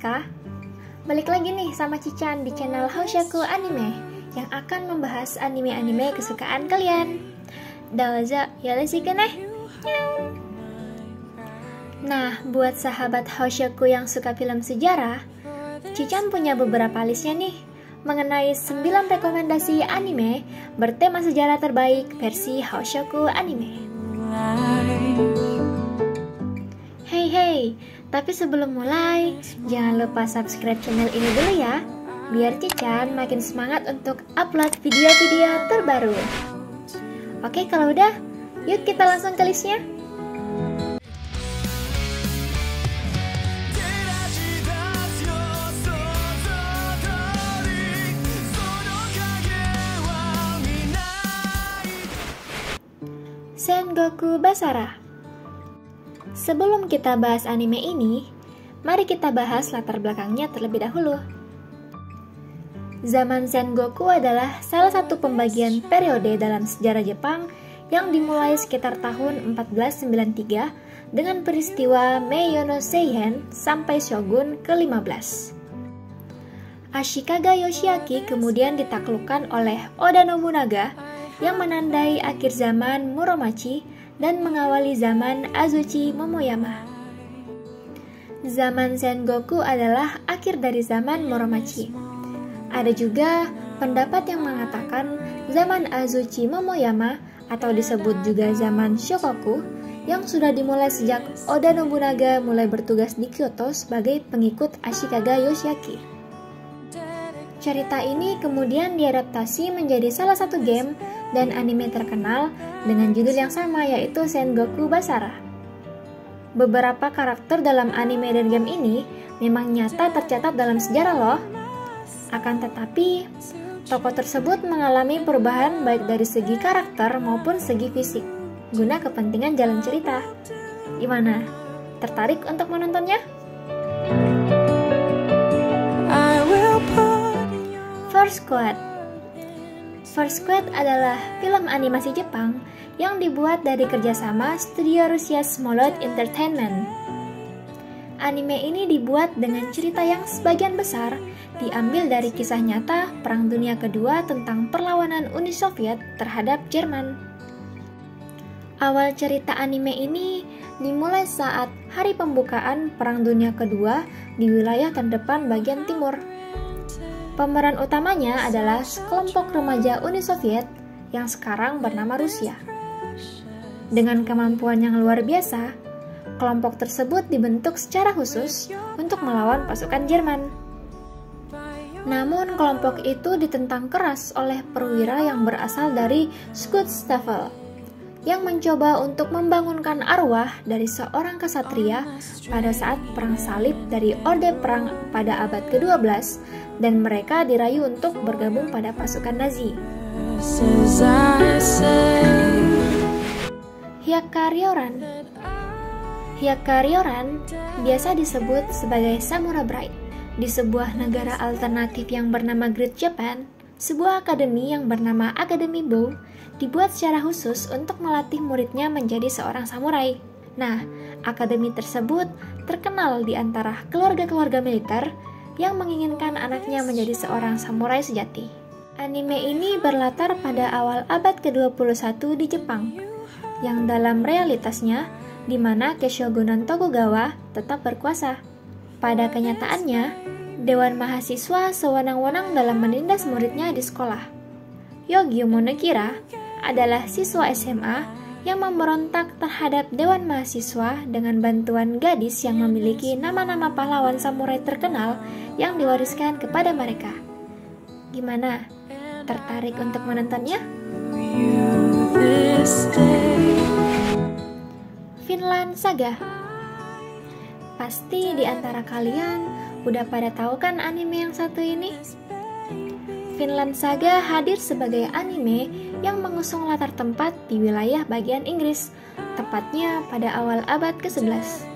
Siska. Balik lagi nih sama Cican di channel Hausyaku Anime yang akan membahas anime-anime kesukaan kalian. Dawaza yoroshiku ne. Nah, buat sahabat Hausyaku yang suka film sejarah, Cican punya beberapa listnya nih mengenai 9 rekomendasi anime bertema sejarah terbaik versi Hausyaku Anime. Hey, tapi sebelum mulai, jangan lupa subscribe channel ini dulu ya, biar Cican makin semangat untuk upload video-video terbaru. Oke, kalau udah, yuk kita langsung ke listnya. Sengoku Basara. Sebelum kita bahas anime ini, mari kita bahas latar belakangnya terlebih dahulu. Zaman Sengoku adalah salah satu pembagian periode dalam sejarah Jepang yang dimulai sekitar tahun 1493 dengan peristiwa Meiyō no Seihen sampai Shogun ke-15. Ashikaga Yoshiaki kemudian ditaklukkan oleh Oda Nobunaga yang menandai akhir zaman Muromachi dan mengawali zaman Azuchi Momoyama. Zaman Sengoku adalah akhir dari zaman Muromachi. Ada juga pendapat yang mengatakan zaman Azuchi Momoyama atau disebut juga zaman Shokoku yang sudah dimulai sejak Oda Nobunaga mulai bertugas di Kyoto sebagai pengikut Ashikaga Yoshiaki. Cerita ini kemudian diadaptasi menjadi salah satu game dan anime terkenal dengan judul yang sama, yaitu Sengoku Basara. Beberapa karakter dalam anime dan game ini memang nyata tercatat dalam sejarah loh. Akan tetapi, tokoh tersebut mengalami perubahan baik dari segi karakter maupun segi fisik, guna kepentingan jalan cerita. Gimana? Tertarik untuk menontonnya? First Squad. First Squad adalah film animasi Jepang yang dibuat dari kerjasama studio Rusia Smolot Entertainment. Anime ini dibuat dengan cerita yang sebagian besar diambil dari kisah nyata Perang Dunia Kedua tentang perlawanan Uni Soviet terhadap Jerman. Awal cerita anime ini dimulai saat hari pembukaan Perang Dunia Kedua di wilayah terdepan bagian timur. Pemeran utamanya adalah sekelompok remaja Uni Soviet yang sekarang bernama Rusia. Dengan kemampuan yang luar biasa, kelompok tersebut dibentuk secara khusus untuk melawan pasukan Jerman. Namun kelompok itu ditentang keras oleh perwira yang berasal dari Schutzstaffel yang mencoba untuk membangunkan arwah dari seorang kesatria pada saat perang salib dari Orde Perang pada abad ke-12 dan mereka dirayu untuk bergabung pada pasukan Nazi. Hyakkari-oran. Hyakkari-oran biasa disebut sebagai Samurai Bride. Di sebuah negara alternatif yang bernama Great Japan, sebuah akademi yang bernama Akademi Bow dibuat secara khusus untuk melatih muridnya menjadi seorang samurai. Nah, akademi tersebut terkenal di antara keluarga-keluarga militer yang menginginkan anaknya menjadi seorang samurai sejati. Anime ini berlatar pada awal abad ke-21 di Jepang, yang dalam realitasnya di mana Keshogunan Tokugawa tetap berkuasa. Pada kenyataannya, Dewan Mahasiswa sewenang-wenang dalam menindas muridnya di sekolah. Yogyo Monokira adalah siswa SMA yang memberontak terhadap Dewan Mahasiswa dengan bantuan gadis yang memiliki nama-nama pahlawan samurai terkenal yang diwariskan kepada mereka. Gimana? Tertarik untuk menontonnya? Vinland Saga. Pasti di antara kalian udah pada tahu kan anime yang satu ini? Vinland Saga hadir sebagai anime yang mengusung latar tempat di wilayah bagian Inggris, tepatnya pada awal abad ke-11.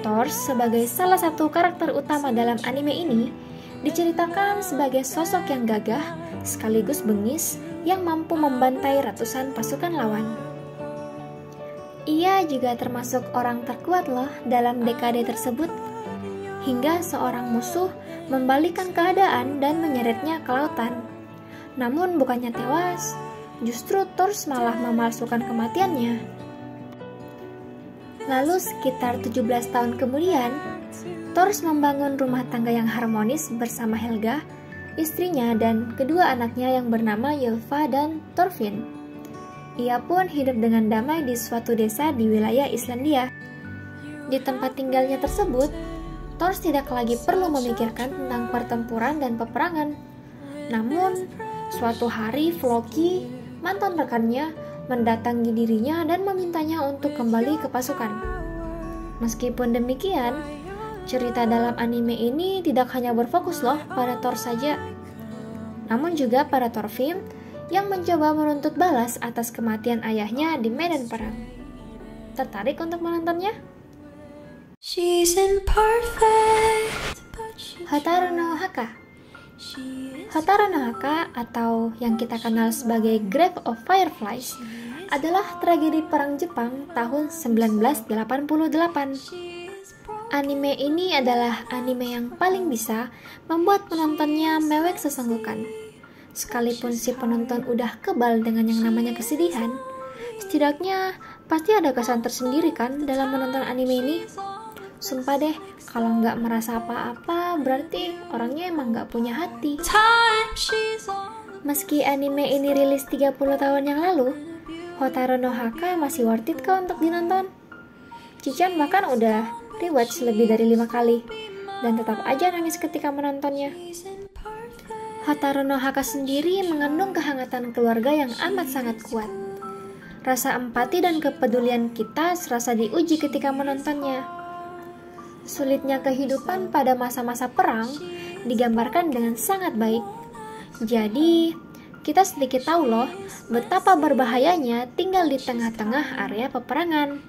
Thor sebagai salah satu karakter utama dalam anime ini diceritakan sebagai sosok yang gagah sekaligus bengis yang mampu membantai ratusan pasukan lawan. Ia juga termasuk orang terkuat loh dalam dekade tersebut. hingga seorang musuh membalikkan keadaan dan menyeretnya ke lautan. Namun bukannya tewas, justru Thor malah memalsukan kematiannya. Lalu sekitar 17 tahun kemudian, Thor membangun rumah tangga yang harmonis bersama Helga, istrinya dan kedua anaknya yang bernama Ylva dan Thorfinn. Ia pun hidup dengan damai di suatu desa di wilayah Islandia. Di tempat tinggalnya tersebut, Thor tidak lagi perlu memikirkan tentang pertempuran dan peperangan. Namun, suatu hari Floki, mantan rekannya, mendatangi dirinya dan memintanya untuk kembali ke pasukan. Meskipun demikian, cerita dalam anime ini tidak hanya berfokus loh pada Thor saja, namun juga pada Thorfinn yang mencoba menuntut balas atas kematian ayahnya di medan perang. Tertarik untuk menontonnya? Hotaru no Haka. Hotaru no Haka atau yang kita kenal sebagai Grave of Fireflies adalah tragedi perang Jepang tahun 1988. Anime ini adalah anime yang paling bisa membuat penontonnya mewek sesenggukan. Sekalipun si penonton udah kebal dengan yang namanya kesedihan, setidaknya pasti ada kesan tersendiri kan dalam menonton anime ini. Sumpah deh, kalau nggak merasa apa-apa berarti orangnya emang nggak punya hati. Meski anime ini rilis 30 tahun yang lalu, Hotaru no Haka masih worth it kok untuk dinonton. Cican bahkan udah rewatch lebih dari 5 kali dan tetap aja nangis ketika menontonnya. Hotaru no Haka sendiri mengandung kehangatan keluarga yang amat sangat kuat. Rasa empati dan kepedulian kita serasa diuji ketika menontonnya. Sulitnya kehidupan pada masa-masa perang digambarkan dengan sangat baik. Jadi, kita sedikit tahu loh betapa berbahayanya tinggal di tengah-tengah area peperangan.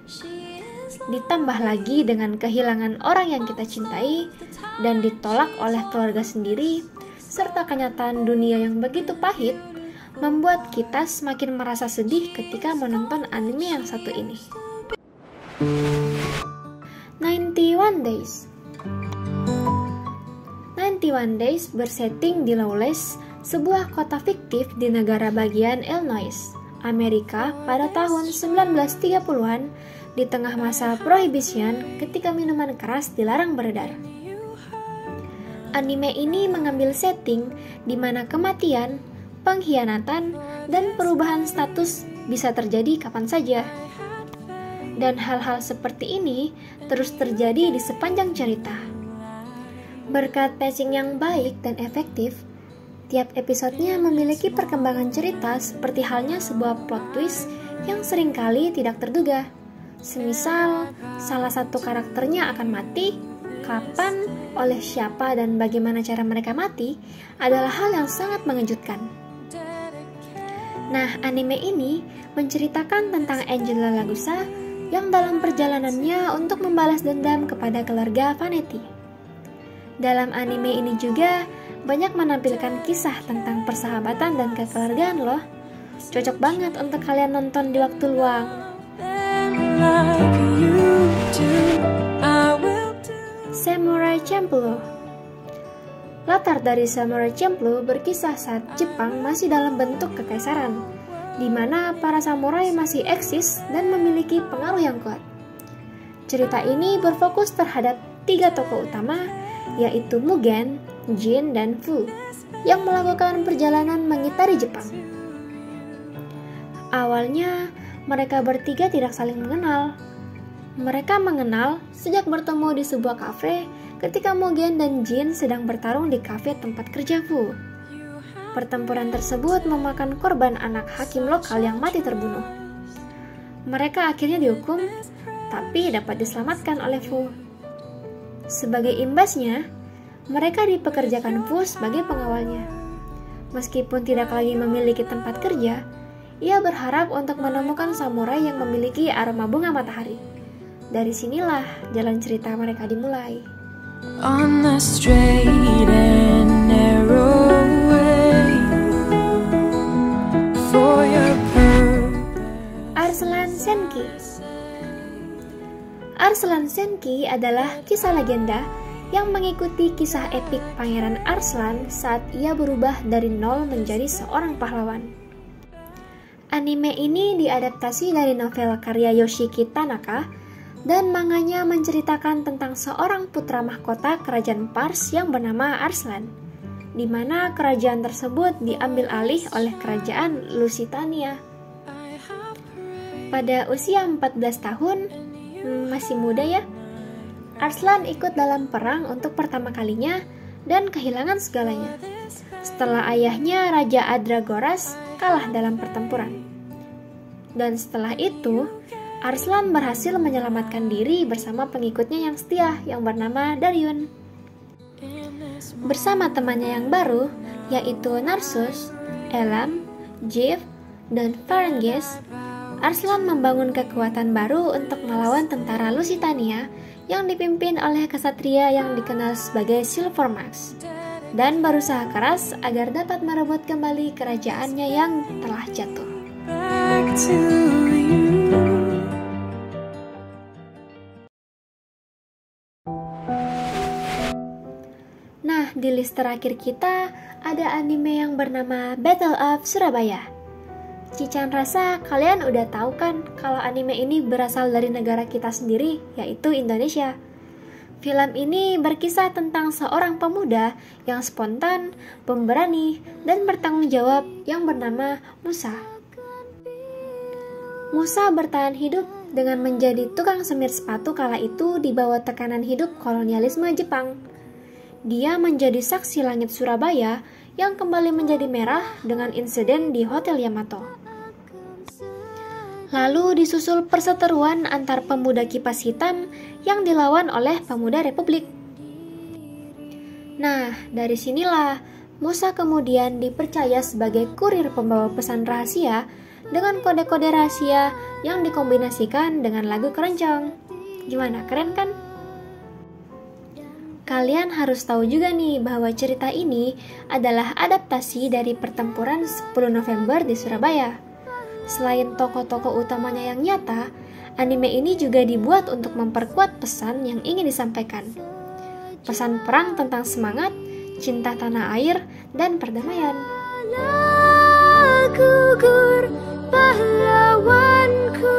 Ditambah lagi dengan kehilangan orang yang kita cintai dan ditolak oleh keluarga sendiri, serta kenyataan dunia yang begitu pahit, membuat kita semakin merasa sedih ketika menonton anime yang satu ini. 91 Days. 91 Days bersetting di Lawless, sebuah kota fiktif di negara bagian Illinois, Amerika pada tahun 1930-an di tengah masa Prohibition ketika minuman keras dilarang beredar. Anime ini mengambil setting di mana kematian, pengkhianatan, dan perubahan status bisa terjadi kapan saja. Dan hal-hal seperti ini terus terjadi di sepanjang cerita. Berkat pacing yang baik dan efektif, tiap episodenya memiliki perkembangan cerita seperti halnya sebuah plot twist yang seringkali tidak terduga. Semisal, salah satu karakternya akan mati, kapan, oleh siapa, dan bagaimana cara mereka mati adalah hal yang sangat mengejutkan. Nah, anime ini menceritakan tentang Angela Lagusa yang dalam perjalanannya untuk membalas dendam kepada keluarga Vanetti. Dalam anime ini juga banyak menampilkan kisah tentang persahabatan dan kekeluargaan loh. Cocok banget untuk kalian nonton di waktu luang. Samurai Champloo. Latar dari Samurai Champloo berkisah saat Jepang masih dalam bentuk kekaisaran, di mana para samurai masih eksis dan memiliki pengaruh yang kuat. Cerita ini berfokus terhadap 3 tokoh utama, yaitu Mugen, Jin, dan Fu, yang melakukan perjalanan mengitari Jepang. Awalnya, mereka bertiga tidak saling mengenal. Mereka mengenal sejak bertemu di sebuah kafe ketika Mugen dan Jin sedang bertarung di kafe tempat kerja Fu. Pertempuran tersebut memakan korban anak hakim lokal yang mati terbunuh. Mereka akhirnya dihukum, tapi dapat diselamatkan oleh Fu. Sebagai imbasnya, mereka dipekerjakan Fu sebagai pengawalnya. Meskipun tidak lagi memiliki tempat kerja, ia berharap untuk menemukan samurai yang memiliki aroma bunga matahari. Dari sinilah jalan cerita mereka dimulai. On the straight and narrow way for your Arslan Senki. Arslan Senki adalah kisah legenda yang mengikuti kisah epik Pangeran Arslan saat ia berubah dari nol menjadi seorang pahlawan. Anime ini diadaptasi dari novel karya Yoshiki Tanaka, dan manganya menceritakan tentang seorang putra mahkota kerajaan Pars yang bernama Arslan, di mana kerajaan tersebut diambil alih oleh kerajaan Lusitania. Pada usia 14 tahun, masih muda ya, Arslan ikut dalam perang untuk pertama kalinya dan kehilangan segalanya. Setelah ayahnya, Raja Adragoras, kalah dalam pertempuran. Dan setelah itu, Arslan berhasil menyelamatkan diri bersama pengikutnya yang setia yang bernama Daryun. Bersama temannya yang baru, yaitu Narsus, Elam, Jif, dan Farenges, Arslan membangun kekuatan baru untuk melawan tentara Lusitania yang dipimpin oleh kesatria yang dikenal sebagai Silvermax, dan berusaha keras agar dapat merebut kembali kerajaannya yang telah jatuh. Nah, di list terakhir kita ada anime yang bernama Battle of Surabaya. Cican rasa kalian udah tahu kan kalau anime ini berasal dari negara kita sendiri, yaitu Indonesia. Film ini berkisah tentang seorang pemuda yang spontan, pemberani, dan bertanggung jawab yang bernama Musa. Musa bertahan hidup dengan menjadi tukang semir sepatu kala itu di bawah tekanan hidup kolonialisme Jepang. Dia menjadi saksi langit Surabaya yang kembali menjadi merah dengan insiden di Hotel Yamato. Lalu disusul perseteruan antar pemuda kipas hitam yang dilawan oleh pemuda Republik. Nah, dari sinilah Musa kemudian dipercaya sebagai kurir pembawa pesan rahasia dengan kode-kode rahasia yang dikombinasikan dengan lagu keroncong. Gimana, keren kan? Kalian harus tahu juga nih bahwa cerita ini adalah adaptasi dari pertempuran 10 November di Surabaya. Selain tokoh-tokoh utamanya yang nyata, anime ini juga dibuat untuk memperkuat pesan yang ingin disampaikan. Pesan perang tentang semangat, cinta tanah air, dan perdamaian. Gugur pahlawanku,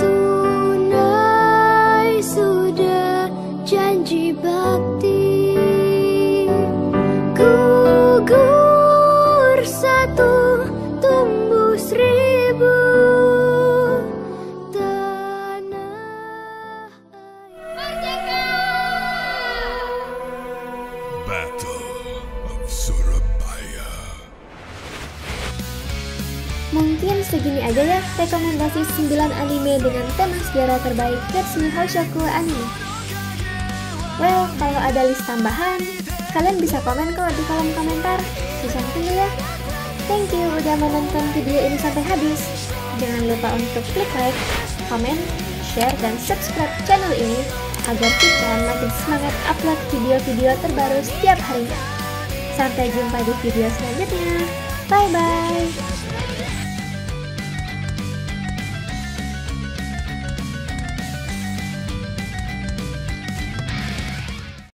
tunai sudah janji bakti, gugur satu, tumbuh seribu, tanah merdeka. Battle of Surabaya. Mungkin segini aja ya rekomendasi 9 anime dengan tema sejarah terbaik versi Houshoku Anime. Well, kalau ada list tambahan, kalian bisa komen kok di kolom komentar. Cican tunggu ya. Thank you udah menonton video ini sampai habis. Jangan lupa untuk klik like, komen, share, dan subscribe channel ini agar Cican makin semangat upload video-video terbaru setiap harinya. Sampai jumpa di video selanjutnya. Bye-bye.